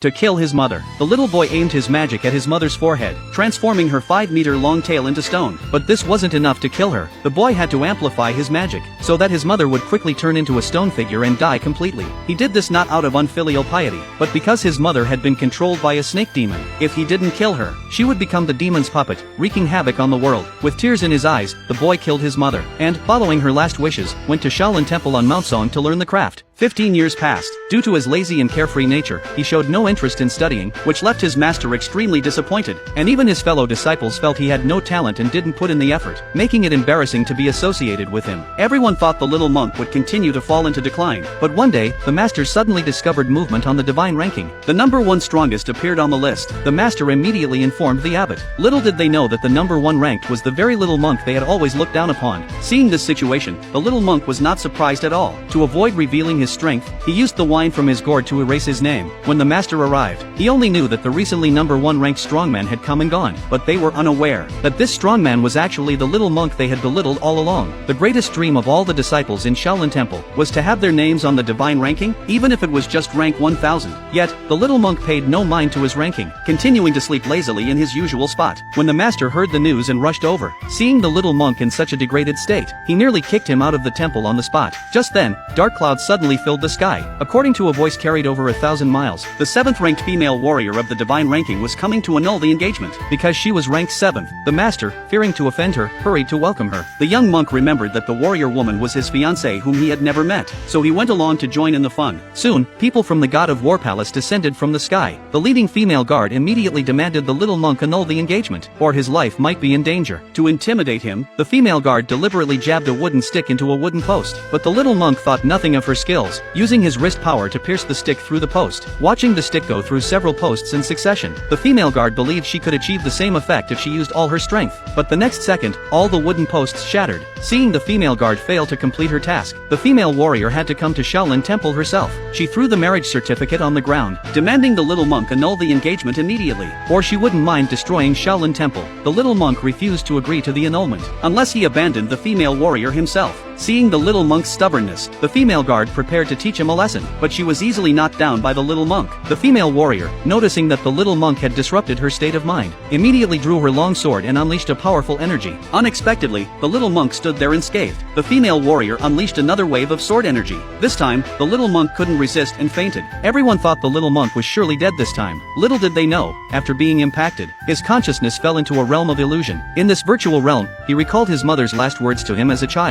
To kill his mother, the little boy aimed his magic at his mother's forehead, transforming her 5-meter-long tail into stone. But this wasn't enough to kill her. The boy had to amplify his magic, so that his mother would quickly turn into a stone figure and die completely. He did this not out of unfilial piety, but because his mother had been controlled by a snake demon. If he didn't kill her, she would become the demon's puppet, wreaking havoc on the world. With tears in his eyes, the boy killed his mother, and, following her last wishes, went to Shaolin Temple on Mount Song to learn the craft. 15 years passed. Due to his lazy and carefree nature, he showed no interest in studying, which left his master extremely disappointed, and even his fellow disciples felt he had no talent and didn't put in the effort, making it embarrassing to be associated with him. Everyone thought the little monk would continue to fall into decline, but one day, the master suddenly discovered movement on the divine ranking. The number 1 strongest appeared on the list. The master immediately informed the abbot. Little did they know that the number 1 ranked was the very little monk they had always looked down upon. Seeing this situation, the little monk was not surprised at all. To avoid revealing his strength, he used the wine from his gourd to erase his name. When the master arrived, he only knew that the recently number 1 ranked strongman had come and gone, but they were unaware that this strongman was actually the little monk they had belittled all along. The greatest dream of all the disciples in Shaolin Temple was to have their names on the divine ranking, even if it was just rank 1000. Yet, the little monk paid no mind to his ranking, continuing to sleep lazily in his usual spot. When the master heard the news and rushed over, seeing the little monk in such a degraded state, he nearly kicked him out of the temple on the spot. Just then, dark clouds suddenly filled the sky. According to a voice carried over 1,000 miles, the 7th-ranked female warrior of the divine ranking was coming to annul the engagement. Because she was ranked 7th, the master, fearing to offend her, hurried to welcome her. The young monk remembered that the warrior woman was his fiancée whom he had never met, so he went along to join in the fun. Soon, people from the God of War Palace descended from the sky. The leading female guard immediately demanded the little monk annul the engagement, or his life might be in danger. To intimidate him, the female guard deliberately jabbed a wooden stick into a wooden post, but the little monk thought nothing of her skills, using his wrist power to pierce the stick through the post. Watching the stick go through several posts in succession, the female guard believed she could achieve the same effect if she used all her strength. But the next second, all the wooden posts shattered. Seeing the female guard fail to complete her task, the female warrior had to come to Shaolin Temple herself. She threw the marriage certificate on the ground, demanding the little monk annul the engagement immediately, or she wouldn't mind destroying Shaolin Temple. The little monk refused to agree to the annulment, unless he abandoned the female warrior himself. Seeing the little monk's stubbornness, the female guard prepared to teach him a lesson, but she was easily knocked down by the little monk. The female warrior, noticing that the little monk had disrupted her state of mind, immediately drew her long sword and unleashed a powerful energy. Unexpectedly, the little monk stood there unscathed. The female warrior unleashed another wave of sword energy. This time, the little monk couldn't resist and fainted. Everyone thought the little monk was surely dead this time. Little did they know, after being impacted, his consciousness fell into a realm of illusion. In this virtual realm, he recalled his mother's last words to him as a child.